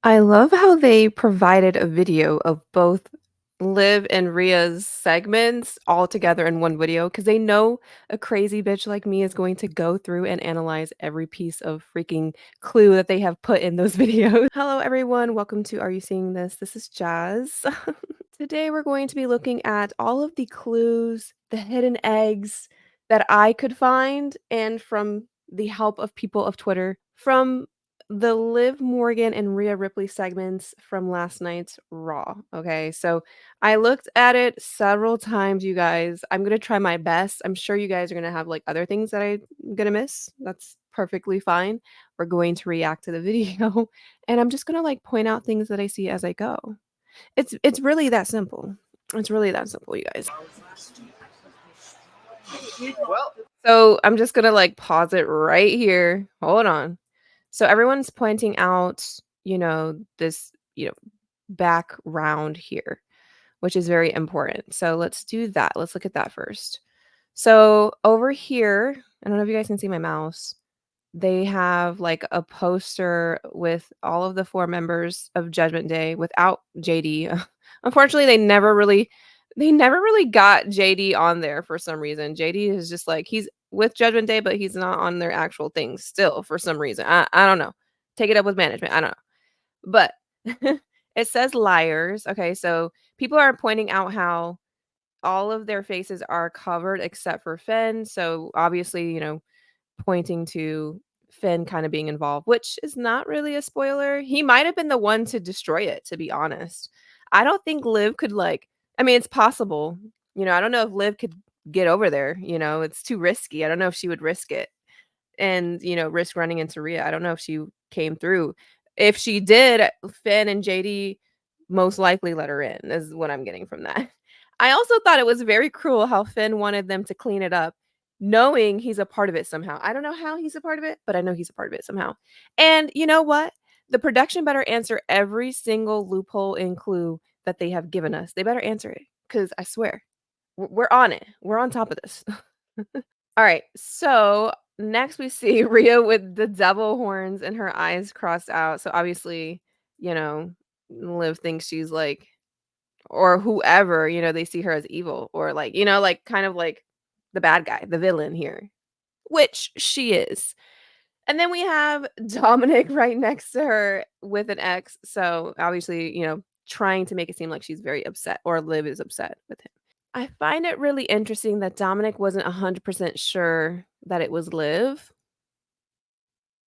I love how they provided a video of both Liv and Rhea's segments all together in one video because they know a crazy bitch like me is going to go through and analyze every piece of freaking clue that they have put in those videos. Hello, everyone. Welcome to Are You Seeing This? This is Jazz. Today, we're going to be looking at all of the clues, the hidden eggs that I could find, and from the help of people of Twitter, from the Liv Morgan and Rhea Ripley segments from last night's Raw. Okay, so I looked at it several times, you guys. I'm gonna try my best. I'm sure you guys are gonna have like other things that I'm gonna miss. That's perfectly fine. We're going to react to the video, and I'm just gonna like point out things that I see as I go. It's really that simple. It's really that simple, you guys. So I'm just gonna like pause it right here. Hold on. So everyone's pointing out, this, background here, which is very important. So let's do that. Let's look at that first. So over here, I don't know if you guys can see my mouse. They have like a poster with all of the four members of Judgment Day without JD. Unfortunately, they never really got JD on there for some reason. JD is just like he's with Judgment Day, but he's not on their actual things still for some reason. I don't know. Take it up with management. I don't know. But it says liars. Okay, so people are pointing out how all of their faces are covered except for Finn. So obviously, pointing to Finn kind of being involved, which is not really a spoiler. He might have been the one to destroy it, to be honest. I don't think Liv could I mean, it's possible. I don't know if Liv could get over there, it's too risky. I don't know if she would risk it and, risk running into Rhea. I don't know if she came through. If she did, Finn and JD most likely let her in, is what I'm getting from that. I also thought it was very cruel how Finn wanted them to clean it up, knowing he's a part of it somehow. I don't know how he's a part of it, but I know he's a part of it somehow. And you know what? The production better answer every single loophole and clue that they have given us. They better answer it because I swear, we're on it. We're on top of this. All right. So next we see Rhea with the devil horns and her eyes crossed out. So obviously, you know, Liv thinks she's like, or whoever, they see her as evil or like, like kind of like the bad guy, the villain here, which she is. And then we have Dominic right next to her with an X. So obviously, trying to make it seem like she's very upset or Liv is upset with him. I find it really interesting that Dominic wasn't 100% sure that it was Liv.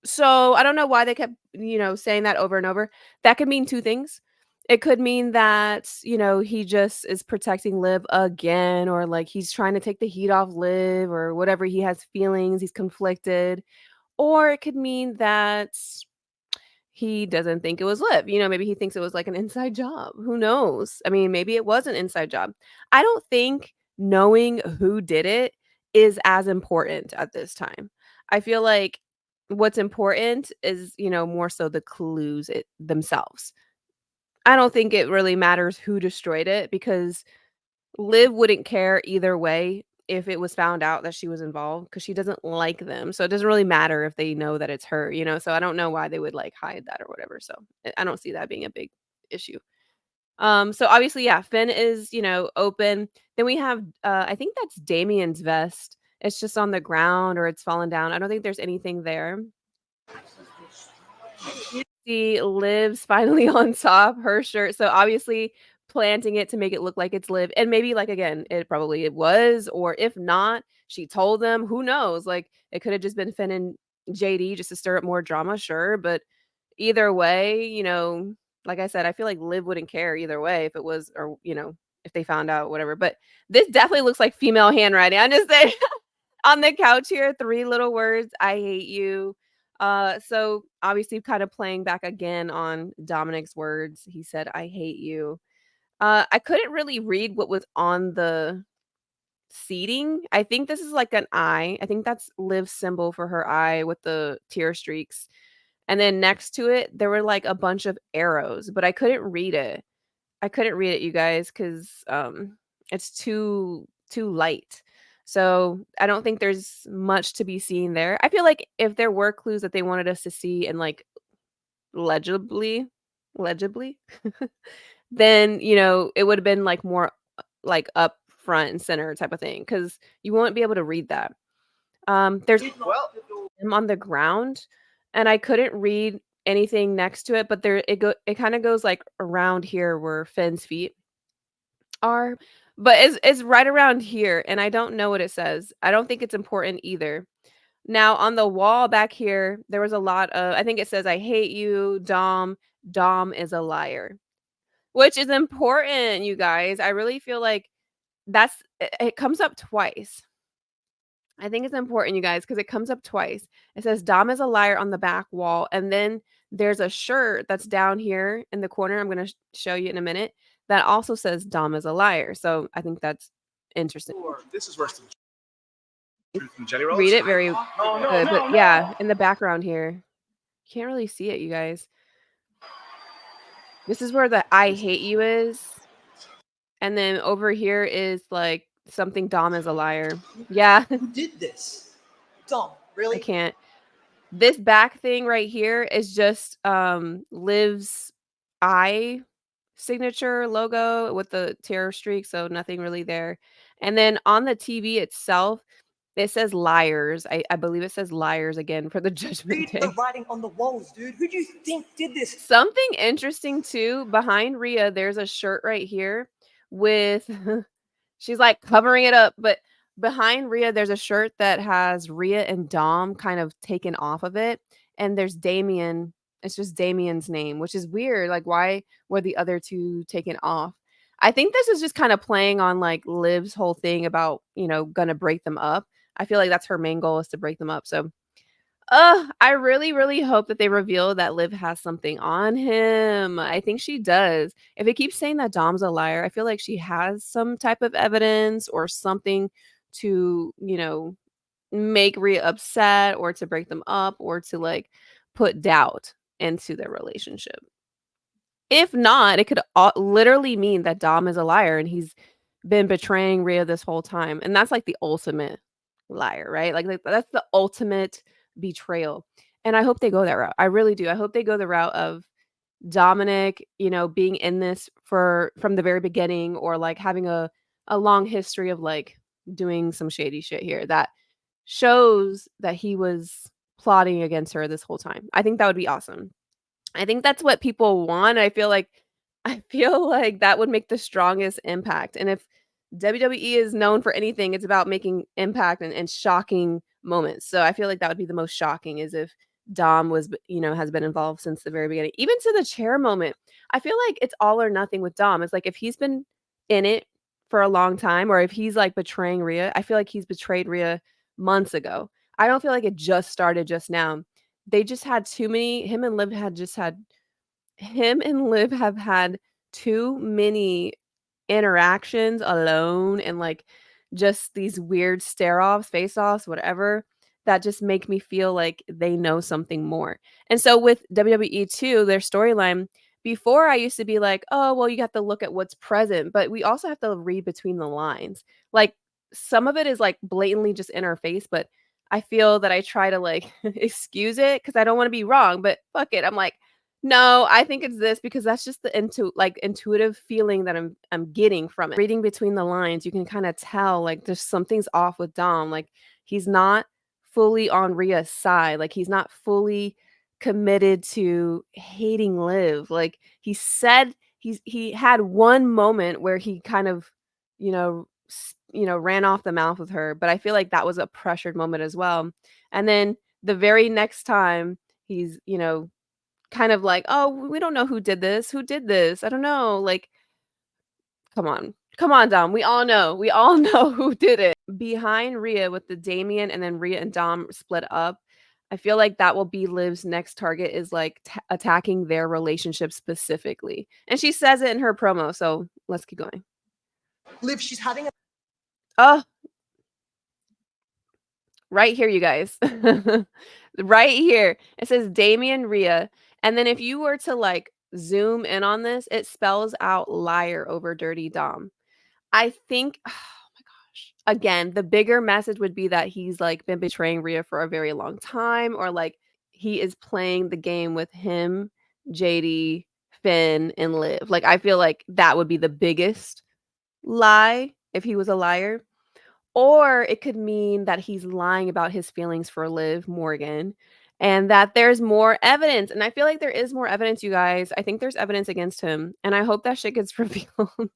So, I don't know why they kept, saying that over and over. That could mean 2 things. It could mean that, he just is protecting Liv again, or, like, he's trying to take the heat off Liv or whatever, he has feelings, he's conflicted. Or it could mean that he doesn't think it was Liv. Maybe he thinks it was like an inside job. Who knows? I mean, maybe it was an inside job. I don't think knowing who did it is as important at this time. I feel like what's important is, more so the clues themselves. I don't think it really matters who destroyed it because Liv wouldn't care either way if it was found out that she was involved because she doesn't like them. So it doesn't really matter if they know that it's her, So I don't know why they would like hide that or whatever. So I don't see that being a big issue. So obviously, yeah, Finn is, open. Then we have I think that's Damien's vest. It's just on the ground or it's fallen down. I don't think there's anything there. See Liv's finally on top, her shirt. So obviously planting it to make it look like it's Liv. And maybe like again, it was, or if not, she told them, who knows? Like it could have just been Finn and JD just to stir up more drama, sure. But either way, like I said, I feel like Liv wouldn't care either way if it was or if they found out, whatever. But this definitely looks like female handwriting. I'm just saying on the couch here, 3 little words, "I hate you." So obviously kind of playing back again on Dominic's words. He said, "I hate you." I couldn't really read what was on the seating. I think this is like an eye. I think that's Liv's symbol for her eye with the tear streaks. And then next to it, there were like a bunch of arrows, but I couldn't read it. I couldn't read it, you guys, because it's too light. So I don't think there's much to be seen there. I feel like if there were clues that they wanted us to see and like legibly, legibly, then, it would have been like more like up front and center type of thing because you won't be able to read that. There's him on the ground, and I couldn't read anything next to it, but it kind of goes like around here where Finn's feet are, but it's right around here, and I don't know what it says. I don't think it's important either. Now on the wall back here, there was a lot of I think it says, "I hate you, Dom. Dom is a liar," which is important, you guys. I really feel like it comes up twice. I think it's important, you guys, because it comes up twice. It says Dom is a liar on the back wall, and then there's a shirt that's down here in the corner. I'm gonna show you in a minute. That also says Dom is a liar. So I think that's interesting. This is where some truth from Jelly Rolls. Read it very Oh, no, good, no, but no. yeah, in the background here, can't really see it, you guys. This is where the "I hate you" is, and then over here is like something Dom is a liar. Yeah, Who did this? Dom, really? I can't. This back thing right here is just Liv's eye signature logo with the terror streak, so nothing really there. And then on the TV itself, it says liars. I believe it says liars again for the Judgment Read Day. the writing on the walls, dude. Who do you think did this? Something interesting too, behind Rhea, there's a shirt right here with she's like covering it up, but behind Rhea, there's a shirt that has Rhea and Dom kind of taken off of it. And there's Damien. It's just Damien's name, which is weird. Like, why were the other two taken off? I think this is just kind of playing on like Liv's whole thing about, gonna break them up. I feel like that's her main goal is to break them up. So I really, really hope that they reveal that Liv has something on him. I think she does. If it keeps saying that Dom's a liar, I feel like she has some type of evidence or something to, make Rhea upset or to break them up or to like put doubt into their relationship. If not, it could literally mean that Dom is a liar and he's been betraying Rhea this whole time. And that's like the ultimate liar, right? Like that's the ultimate betrayal. And I hope they go that route. I really do. I hope they go the route of Dominik, being in this from the very beginning or like having a long history of like doing some shady shit here that shows that he was plotting against her this whole time. I think that would be awesome. I think that's what people want. I feel like that would make the strongest impact. And if WWE is known for anything, it's about making impact and shocking moments. So I feel like that would be the most shocking is if Dom has been involved since the very beginning. Even to the chair moment. I feel like it's all or nothing with Dom. It's like if he's been in it for a long time or if he's like betraying Rhea, I feel like he's betrayed Rhea months ago. I don't feel like it just started just now. They just had too many him and Liv have had too many interactions alone and like just these weird stare offs, face offs, whatever, that just make me feel like they know something more. And so with WWE too, their storyline, before I used to be like, oh, well, you have to look at what's present, but we also have to read between the lines. Like some of it is like blatantly just in our face, but I feel that I try to like excuse it because I don't want to be wrong, but fuck it. I'm like, no, I think it's this because that's just the intuitive feeling that I'm getting from it. Reading between the lines, you can kind of tell like there's something's off with Dom. Like he's not fully on Rhea's side. Like he's not fully committed to hating Liv. Like he said he had one moment where he kind of, ran off the mouth with her, but I feel like that was a pressured moment as well. And then the very next time he's, kind of like, "Oh, we don't know who did this. Who did this? I don't know." Like, come on. Come on, Dom. We all know. We all know who did it. Behind Rhea with the Damien and then Rhea and Dom split up, I feel like that will be Liv's next target is like attacking their relationship specifically. And she says it in her promo, so let's keep going. Liv, she's having a Oh, right here, you guys. Right here. It says Damien Rhea. And then if you were to like zoom in on this, it spells out liar over dirty Dom. I think, oh my gosh. Again, the bigger message would be that he's like been betraying Rhea for a very long time, or like he is playing the game with him, JD, Finn and Liv. Like, I feel like that would be the biggest lie if he was a liar. Or it could mean that he's lying about his feelings for Liv Morgan and that there's more evidence. And I feel like there is more evidence, you guys. I think there's evidence against him. And I hope that shit gets revealed.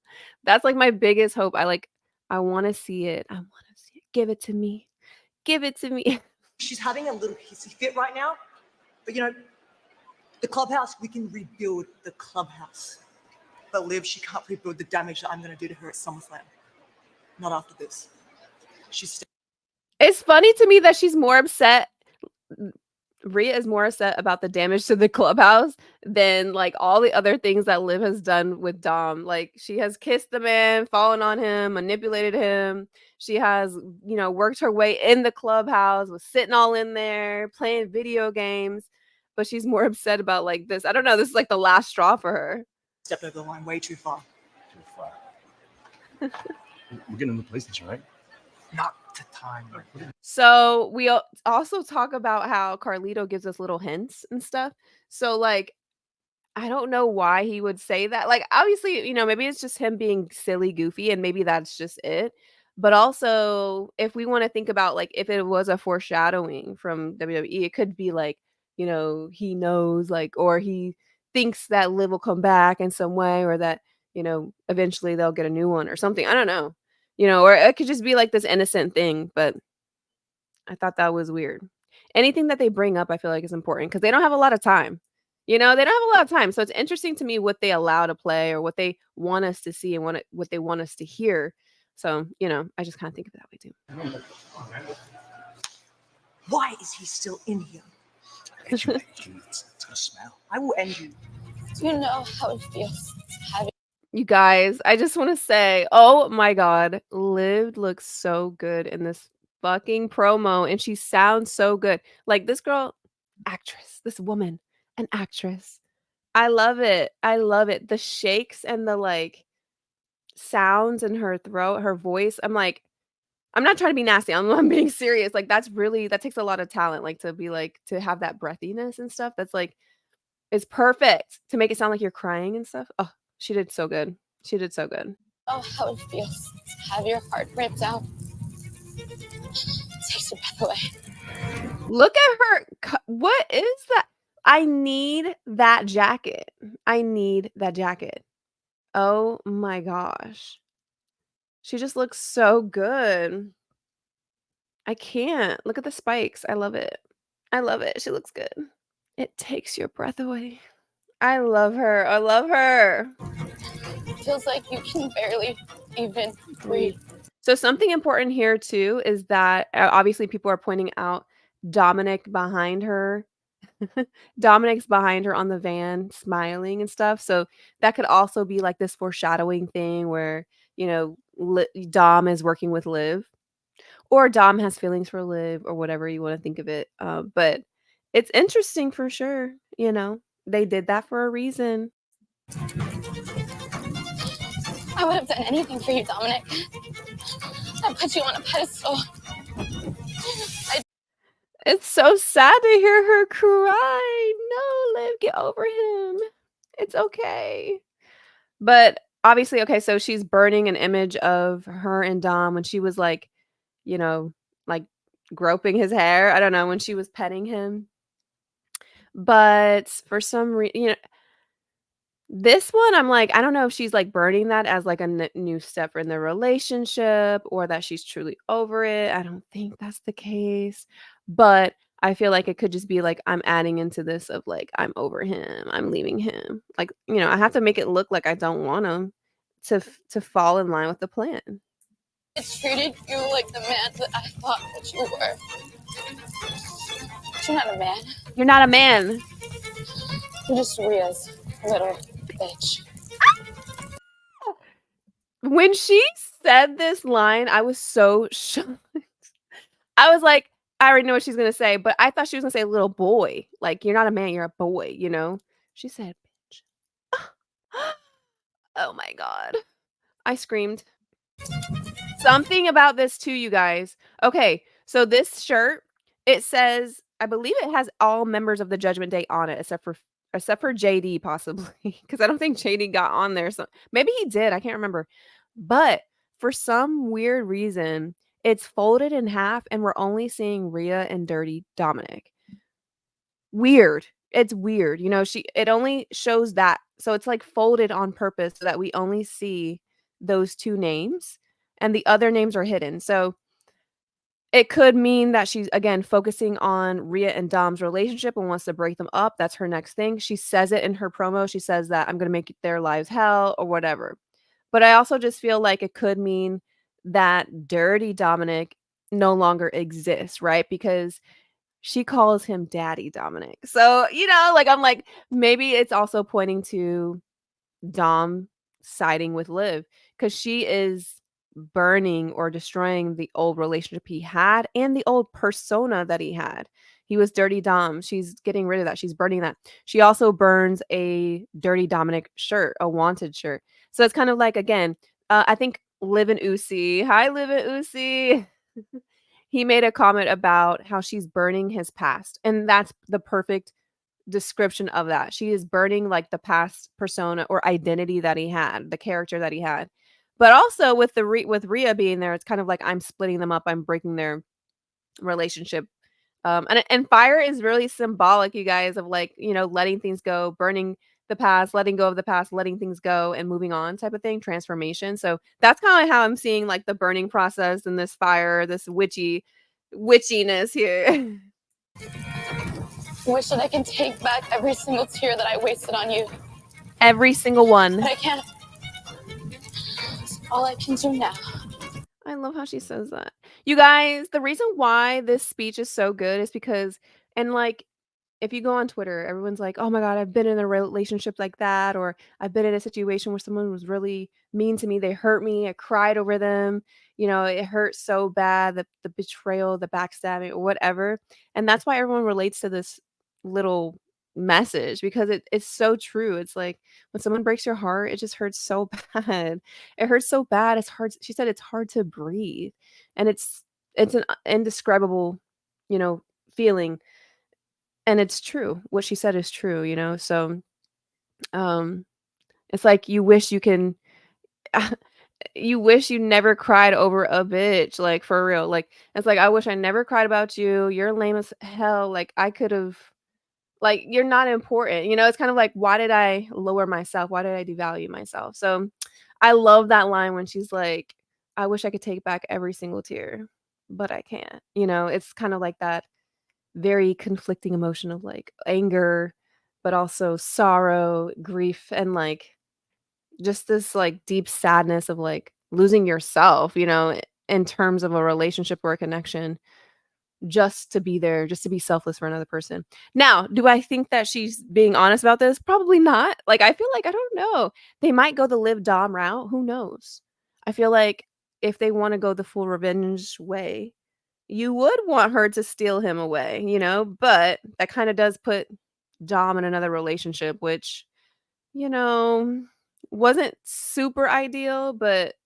That's like my biggest hope. I want to see it. I want to see it. Give it to me. Give it to me. She's having a little hissy fit right now. But you know, the clubhouse, we can rebuild the clubhouse. But Liv, she can't rebuild the damage that I'm going to do to her at SummerSlam. Not after this. It's funny to me that she's more upset. Rhea is more upset about the damage to the clubhouse than like all the other things that Liv has done with Dom. Like, she has kissed the man, fallen on him, manipulated him. She has, worked her way in the clubhouse, was sitting all in there, playing video games. But she's more upset about like this. I don't know. This is like the last straw for her. Stepped over the line way too far. We're getting the PlayStation, right? Not to time. So we also talk about how Carlito gives us little hints and stuff. So like, I don't know why he would say that. Like, obviously, maybe it's just him being silly, goofy, and maybe that's just it. But also, if we want to think about like if it was a foreshadowing from WWE, it could be like, he knows, like, or he thinks that Liv will come back in some way, or that, eventually they'll get a new one or something. I don't know. Or it could just be like this innocent thing, but I thought that was weird. Anything that they bring up, I feel like is important because they don't have a lot of time. They don't have a lot of time. So it's interesting to me what they allow to play or what they want us to see and what they want us to hear. So, I just kind of think of it that way too. Why is he still in here? It's gonna smell. I will end you. Do you know how it feels having? You guys, I just want to say, oh my God, Liv looks so good in this fucking promo and she sounds so good. Like, this girl, actress, this woman, an actress. I love it. I love it. The shakes and the like sounds in her throat, her voice. I'm like, I'm not trying to be nasty. I'm being serious. Like, that takes a lot of talent, like to be like, to have that breathiness and stuff. That's like, it's perfect to make it sound like you're crying and stuff. Oh, she did so good. She did so good. Oh, how it feels to have your heart ripped out. It takes your breath away. Look at her. What is that? I need that jacket. I need that jacket. Oh my gosh. She just looks so good. I can't. Look at the spikes. I love it. I love it. She looks good. It takes your breath away. I love her. I love her. It feels like you can barely even breathe. So something important here too is that obviously people are pointing out Dominik behind her. Dominik's behind her on the van smiling and stuff. So that could also be like this foreshadowing thing where, Dom is working with Liv or Dom has feelings for Liv or whatever you want to think of it. But it's interesting for sure. They did that for a reason. I would have done anything for you, Dominik. I put you on a pedestal. It's so sad to hear her cry. No, Liv, get over him. It's okay. But obviously, okay, so she's burning an image of her and Dom when she was like, like groping his hair. I don't know, when she was petting him. But for some reason, this one, I'm like, I don't know if she's like burning that as like a new step in the relationship or that she's truly over it. I don't think that's the case. But I feel like it could just be like I'm adding into this of like I'm over him, I'm leaving him. Like, I have to make it look like I don't want him to fall in line with the plan. I treated you like the man that I thought that you were. But you're not a man. You're not a man. You're just Rhea's little bitch. When she said this line, I was so shocked. I was like, I already know what she's gonna say, but I thought she was gonna say little boy. Like, you're not a man, you're a boy, She said, bitch. Oh my God. I screamed. Something about this too, you guys. Okay, so this shirt, it says, I believe it has all members of the Judgment Day on it, except for except for JD possibly, because I don't think JD got on there. So maybe he did. I can't remember. But for some weird reason, it's folded in half, and we're only seeing Rhea and Dirty Dominik. Weird. It's weird. You know, it only shows that. So it's like folded on purpose so that we only see those two names and the other names are hidden. So it could mean that she's again focusing on Rhea and Dom's relationship and wants to break them up. That's her next thing. She says it in her promo. She says that I'm going to make their lives hell or whatever. But I also just feel like it could mean that Dirty Dominik no longer exists, right? Because she calls him Daddy Dominik. So, you know, like I'm like maybe it's also pointing to Dom siding with Liv because she is burning or destroying the old relationship he had and the old persona that he had. He was Dirty Dom. She's getting rid of that. She's burning that. She also burns a Dirty Dominik shirt, a wanted shirt. So it's kind of like, again, I think Liv and Uzi. Hi, Liv and Uzi. He made a comment about how she's burning his past. And that's the perfect description of that. She is burning like the past persona or identity that he had, the character that he had. But also with with Rhea being there, it's kind of like I'm splitting them up. I'm breaking their relationship. And fire is really symbolic, you guys, of like, you know, letting things go, burning the past, letting go of the past, letting things go and moving on type of thing, transformation. So that's kind of how I'm seeing like the burning process and this fire, this witchiness here. Wish that I can take back every single tear that I wasted on you. Every single one. But I can't. It's all I can do now. I love how she says that. You guys, the reason why this speech is so good is because, and like, if you go on Twitter, everyone's like, "Oh my god, I've been in a relationship like that," or "I've been in a situation where someone was really mean to me. They hurt me. I cried over them. You know, it hurt so bad, the betrayal, the backstabbing, or whatever." And that's why everyone relates to this little message because it's so true. It's like when someone breaks your heart, it just hurts so bad. It hurts so bad. It's hard. She said it's hard to breathe, and it's an indescribable, you know, feeling. And it's true. What she said is true, you know? So, um, it's like you wish you can you wish you never cried over a bitch, like, for real. Like, it's like, "I wish I never cried about you. You're lame as hell. Like, I could've like, you're not important." You know, it's kind of like, "Why did I lower myself? Why did I devalue myself?" So, I love that line when she's like, "I wish I could take back every single tear, but I can't." You know, it's kinda like that very conflicting emotion of like anger, but also sorrow, grief, and like just this like deep sadness of like losing yourself, you know, in terms of a relationship or a connection, just to be there, just to be selfless for another person. Now, do I think that she's being honest about this? Probably not. Like, I feel like, I don't know. They might go the Liv Dom route. Who knows? I feel like if they want to go the full revenge way, you would want her to steal him away, you know, but that kinda does put Dom in another relationship, which, you know, wasn't super ideal, but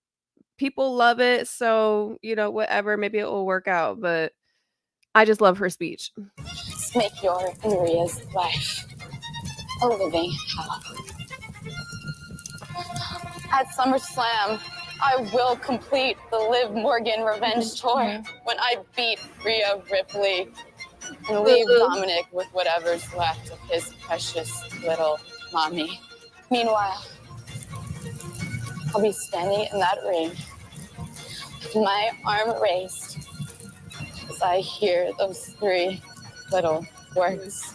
people love it, so, you know, whatever, maybe it will work out, but I just love her speech. Let's make your and Rhea's life a living hell. At SummerSlam, I will complete the Liv Morgan revenge tour when I beat Rhea Ripley and leave Dominik with whatever's left of his precious little mommy. Meanwhile, I'll be standing in that ring with my arm raised as I hear those three little words.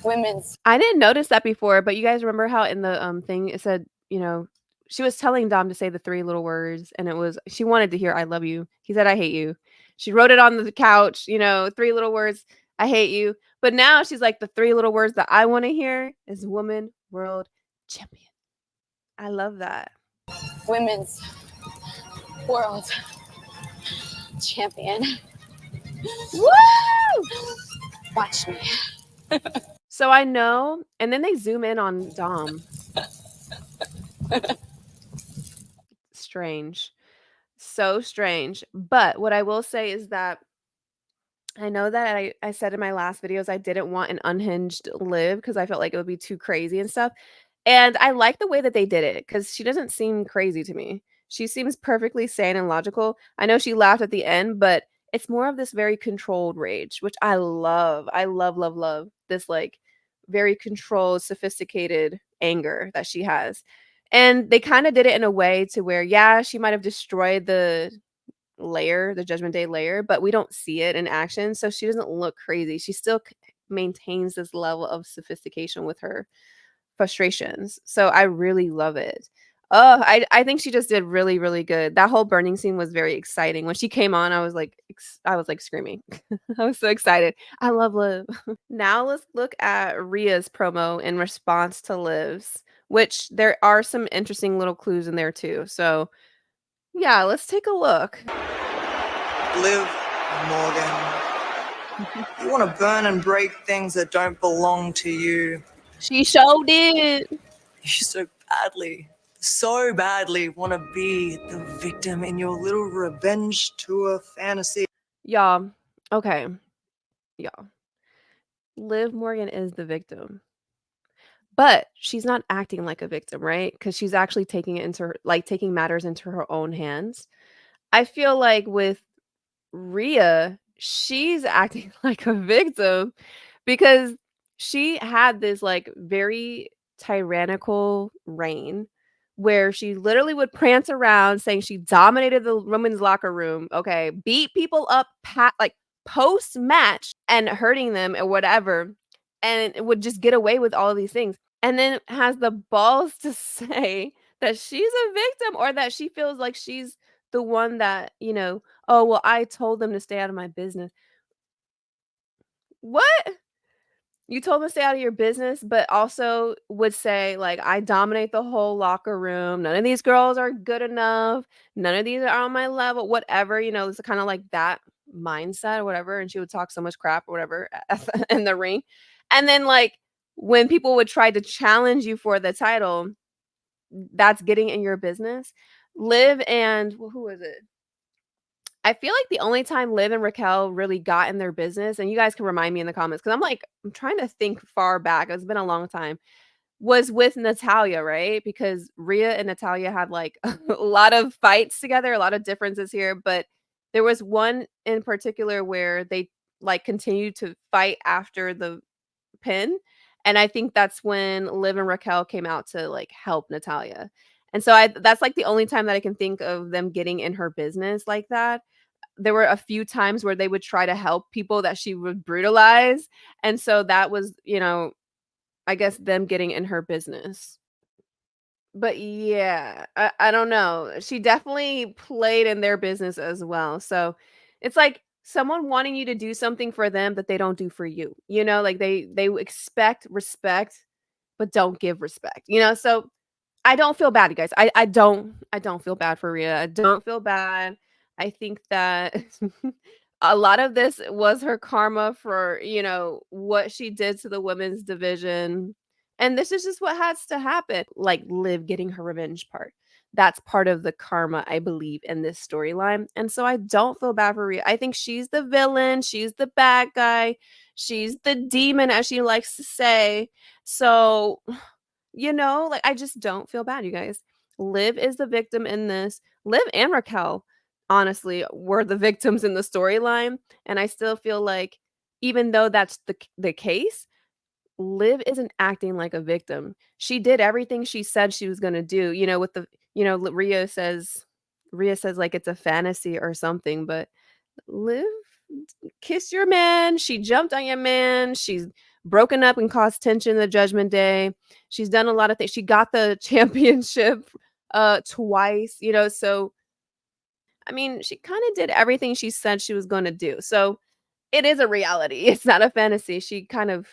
Women's. I didn't notice that before, but you guys remember how in the, thing it said, you know, she was telling Dom to say the 3 little words, and it was she wanted to hear, "I love you." He said, "I hate you." She wrote it on the couch, you know, 3 little words, "I hate you." But now she's like, "The 3 little words that I wanna hear is woman world champion." I love that. Women's world champion. Woo! Watch me. So I know and then they zoom in on Dom. Strange. So strange. But what I will say is that I know that I said in my last videos I didn't want an unhinged Liv because I felt like it would be too crazy and stuff. And I like the way that they did it because she doesn't seem crazy to me. She seems perfectly sane and logical. I know she laughed at the end, but it's more of this very controlled rage, which I love. I love, love, love this like very controlled, sophisticated anger that she has. And they kind of did it in a way to where, yeah, she might have destroyed the Judgment Day layer, but we don't see it in action, so she doesn't look crazy. She still maintains this level of sophistication with her frustrations. So I really love it. Oh, I think she just did really, really good. That whole burning scene was very exciting. When she came on, I was like screaming. I was so excited. I love Liv. Now let's look at Rhea's promo in response to Liv's, which there are some interesting little clues in there too. So yeah, let's take a look. Liv Morgan, you want to burn and break things that don't belong to you. She showed it. You so badly want to be the victim in your little revenge tour fantasy. Y'all, okay. Y'all. Liv Morgan is the victim. But she's not acting like a victim, right? Because she's actually taking it into taking matters into her own hands. I feel like with Rhea, she's acting like a victim because she had this like very tyrannical reign where she literally would prance around saying she dominated the women's locker room, okay, beat people up like post match and hurting them or whatever, and would just get away with all of these things. And then has the balls to say that she's a victim or that she feels like she's the one that, "Oh, well, I told them to stay out of my business." What? You told them to stay out of your business, but also would say, like, "I dominate the whole locker room. None of these girls are good enough. None of these are on my level," whatever, it's kinda like that mindset or whatever, and she would talk so much crap or whatever in the ring. And then, like, when people would try to challenge you for the title, that's getting in your business. Liv and who was it? I feel like the only time Liv and Raquel really got in their business, and you guys can remind me in the comments because I'm trying to think far back. It's been a long time. Was with Natalya, right? Because Rhea and Natalya had like a lot of fights together, a lot of differences here, but there was one in particular where they like continued to fight after the pin. And I think that's when Liv and Raquel came out to like help Natalya. And so that's like the only time that I can think of them getting in her business like that. There were a few times where they would try to help people that she would brutalize. And so that was, I guess them getting in her business. But yeah, I don't know. She definitely played in their business as well. So it's like someone wanting you to do something for them that they don't do for you. Like they expect respect but don't give respect. So I don't feel bad, you guys. I don't feel bad for Rhea. I don't feel bad. I think that a lot of this was her karma for, what she did to the women's division. And this is just what has to happen. Like Liv getting her revenge part. That's part of the karma, I believe, in this storyline. And so I don't feel bad for Rhea. I think she's the villain. She's the bad guy. She's the demon, as she likes to say. So like I just don't feel bad, you guys. Liv is the victim in this. Liv and Raquel, honestly, were the victims in the storyline. And I still feel like, even though that's the case, Liv isn't acting like a victim. She did everything she said she was gonna do, with the, Rhea says like it's a fantasy or something, but Liv kissed your man. She jumped on your man. She's broken up and caused tension the Judgment Day. She's done a lot of things. She got the championship twice, so I mean, she kind of did everything she said she was going to do. So it is a reality. It's not a fantasy. She kind of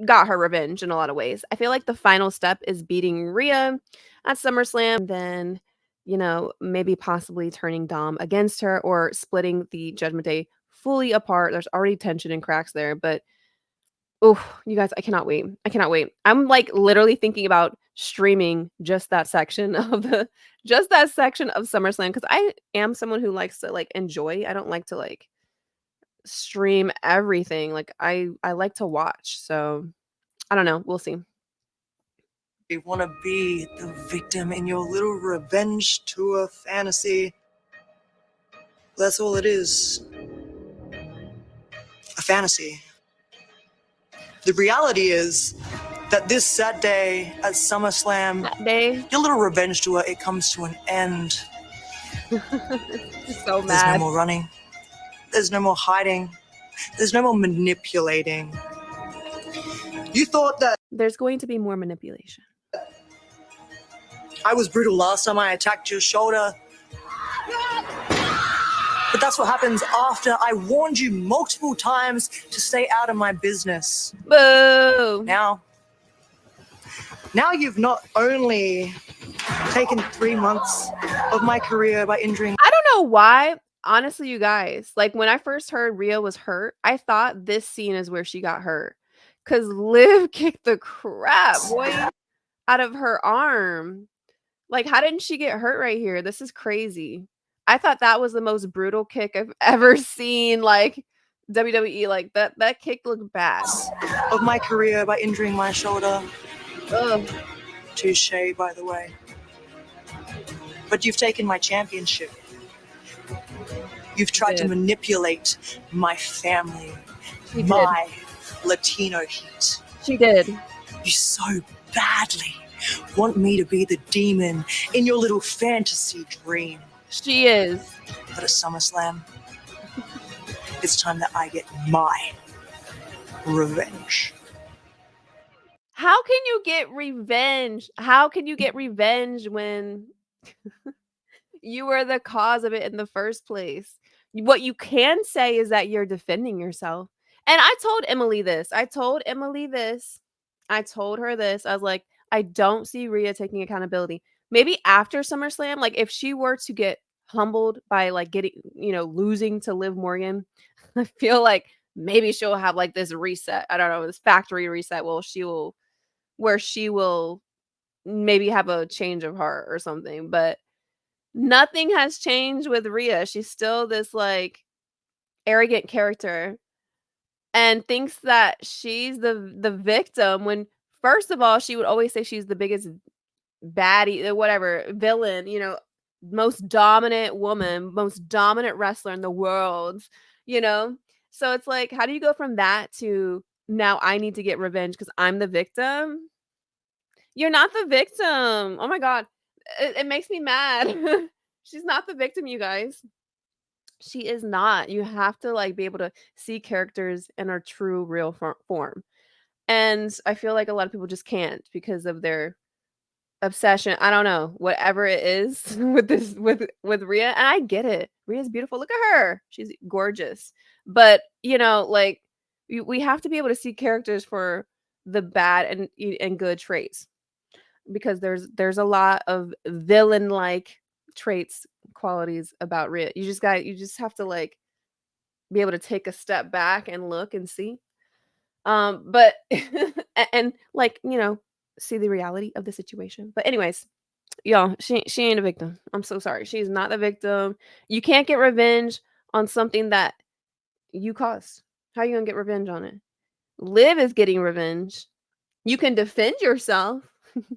got her revenge in a lot of ways. I feel like the final step is beating Rhea at SummerSlam, then, maybe possibly turning Dom against her or splitting the Judgment Day fully apart. There's already tension and cracks there, but oh, you guys, I cannot wait. I cannot wait. I'm like literally thinking about streaming just that section of SummerSlam because I am someone who likes to like enjoy. I don't like to like stream everything. Like I like to watch. So I don't know. We'll see. You want to be the victim in your little revenge tour fantasy. That's all it is. A fantasy. The reality is that this Saturday at SummerSlam, That day, your little revenge tour, it comes to an end. so There's no mad. more running. There's no more hiding. There's no more manipulating. You thought that There's going to be more manipulation. I was brutal last time I attacked your shoulder. But that's what happens after I warned you multiple times to stay out of my business. Boo! Now you've not only taken 3 months of my career by injuring. I don't know why. Honestly, you guys, like when I first heard Rhea was hurt, I thought this scene is where she got hurt. Cause Liv kicked the crap, boy, out of her arm. Like, how didn't she get hurt right here? This is crazy. I thought that was the most brutal kick I've ever seen. Like WWE, like that kick looked bad. Of my career by injuring my shoulder. Ugh. Touche, by the way. But you've taken my championship. You've tried to manipulate my family, She my Latino heat. She did. You so badly want me to be the demon in your little fantasy dream. She is. But at SummerSlam, it's time that I get my revenge. How can you get revenge? How can you get revenge when you were the cause of it in the first place? What you can say is that you're defending yourself. And I told Emily this. I told her this. I was like, I don't see Rhea taking accountability. Maybe after SummerSlam, like if she were to get humbled by like getting, losing to Liv Morgan, I feel like maybe she'll have like this reset. I don't know, this factory reset. Where she will maybe have a change of heart or something. But nothing has changed with Rhea. She's still this like arrogant character and thinks that she's the victim when first of all, she would always say she's the biggest baddie, whatever, villain, most dominant woman, most dominant wrestler in the world, you know? So it's like, how do you go from that to now I need to get revenge because I'm the victim? You're not the victim. Oh my god. It makes me mad. She's not the victim, you guys. She is not. You have to like be able to see characters in their true real form. And I feel like a lot of people just can't because of their obsession. I don't know, whatever it is with this with Rhea, and I get it. Rhea's beautiful. Look at her. She's gorgeous. But, like we have to be able to see characters for the bad and good traits because there's a lot of villain like traits qualities about Rhea. You just have to like be able to take a step back and look and see. But and like, see the reality of the situation. But anyways, y'all, she ain't a victim. I'm so sorry. She's not the victim. You can't get revenge on something that you caused. How are you gonna get revenge on it? Liv is getting revenge. You can defend yourself.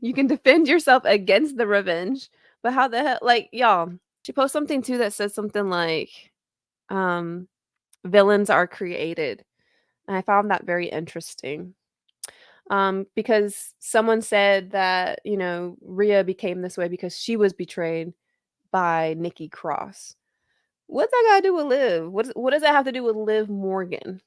You can defend yourself against the revenge. But how the hell, like, y'all, she posted something too that says something like, villains are created. And I found that very interesting. Because someone said that, Rhea became this way because she was betrayed by Nikki Cross. What's that got to do with Liv? What does that have to do with Liv Morgan?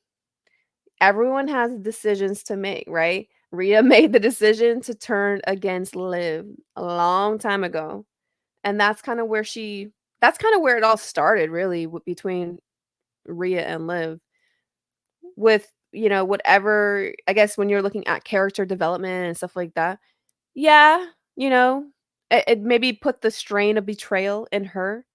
Everyone has decisions to make, right? Rhea made the decision to turn against Liv a long time ago. And that's kind of where it all started, really, between Rhea and Liv. With, whatever, I guess when you're looking at character development and stuff like that. Yeah, it maybe put the strain of betrayal in her,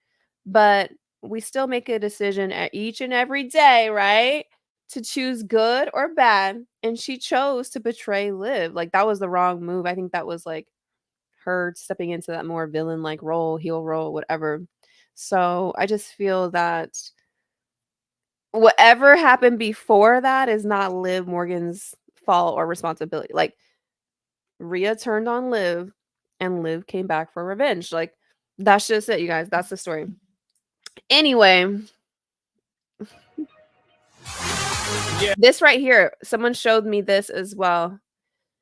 but we still make a decision at each and every day, right? To choose good or bad, and she chose to betray Liv. Like that was the wrong move. I think that was like her stepping into that more villain-like role, heel role, whatever. So I just feel that whatever happened before that is not Liv Morgan's fault or responsibility. Like, Rhea turned on Liv, and Liv came back for revenge. Like, that's just it, you guys. That's the story. Anyway, this right here, someone showed me this as well.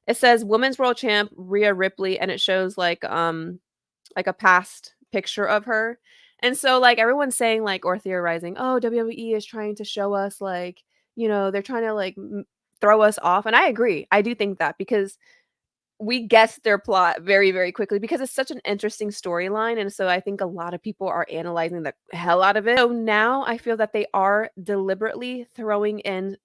It says Women's World Champ Rhea Ripley, and it shows like a past picture of her. And so like everyone's saying like or theorizing, oh, WWE is trying to show us like, they're trying to like throw us off. And I agree. I do think that because we guessed their plot very, very quickly because it's such an interesting storyline. And so I think a lot of people are analyzing the hell out of it. So now I feel that they are deliberately throwing in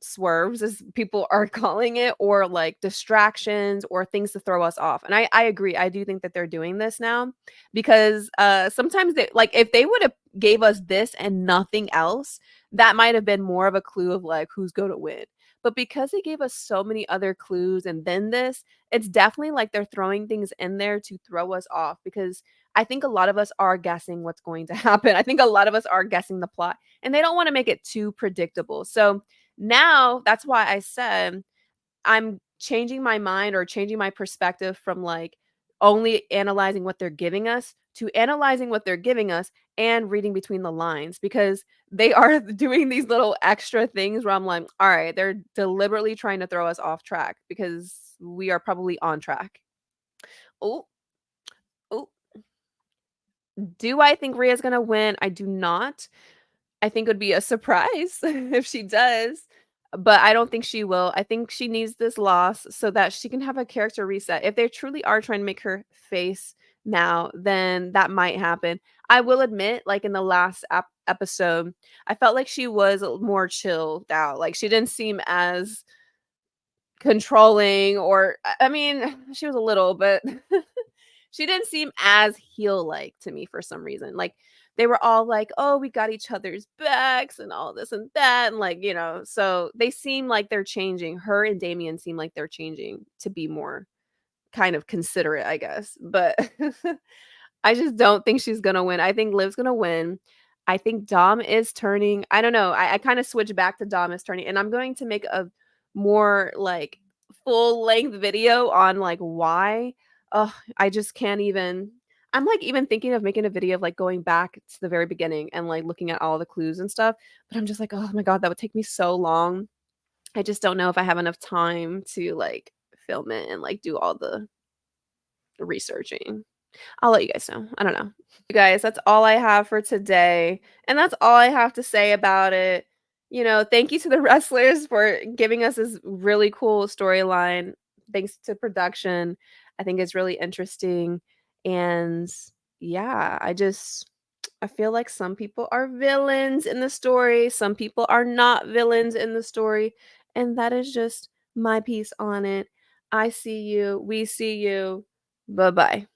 swerves, as people are calling it, or like distractions or things to throw us off. And I agree. I do think that they're doing this now because sometimes they like if they would have gave us this and nothing else, that might have been more of a clue of like who's going to win. But because they gave us so many other clues and then this, it's definitely like they're throwing things in there to throw us off because I think a lot of us are guessing what's going to happen. I think a lot of us are guessing the plot and they don't want to make it too predictable. So now that's why I said I'm changing my mind or changing my perspective from like only analyzing what they're giving us to analyzing what they're giving us and reading between the lines because they are doing these little extra things where I'm like, all right, they're deliberately trying to throw us off track because we are probably on track. Oh, oh. Do I think Rhea's gonna win? I do not. I think it would be a surprise if she does, but I don't think she will. I think she needs this loss so that she can have a character reset. If they truly are trying to make her face now, then that might happen. I will admit, like in the last episode, I felt like she was more chilled out. Like she didn't seem as controlling, or I mean, she was a little, but she didn't seem as heel-like to me for some reason. Like, they were all like, "Oh, we got each other's backs and all this and that," and like, so they seem like they're changing. Her and Damien seem like they're changing to be more kind of considerate, I guess. But I just don't think she's gonna win. I think Liv's gonna win. I think Dom is turning. I don't know. I kind of switch back to Dom is turning, and I'm going to make a more like full length video on like why. Oh, I just can't even. I'm like even thinking of making a video of like going back to the very beginning and like looking at all the clues and stuff. But I'm just like, oh my god, that would take me so long. I just don't know if I have enough time to like film it and like do all the researching. I'll let you guys know. I don't know. You guys, that's all I have for today. And that's all I have to say about it. Thank you to the wrestlers for giving us this really cool storyline. Thanks to production. I think it's really interesting. And yeah, I feel like some people are villains in the story, some people are not villains in the story. And that is just my piece on it. I see you. We see you. Bye bye.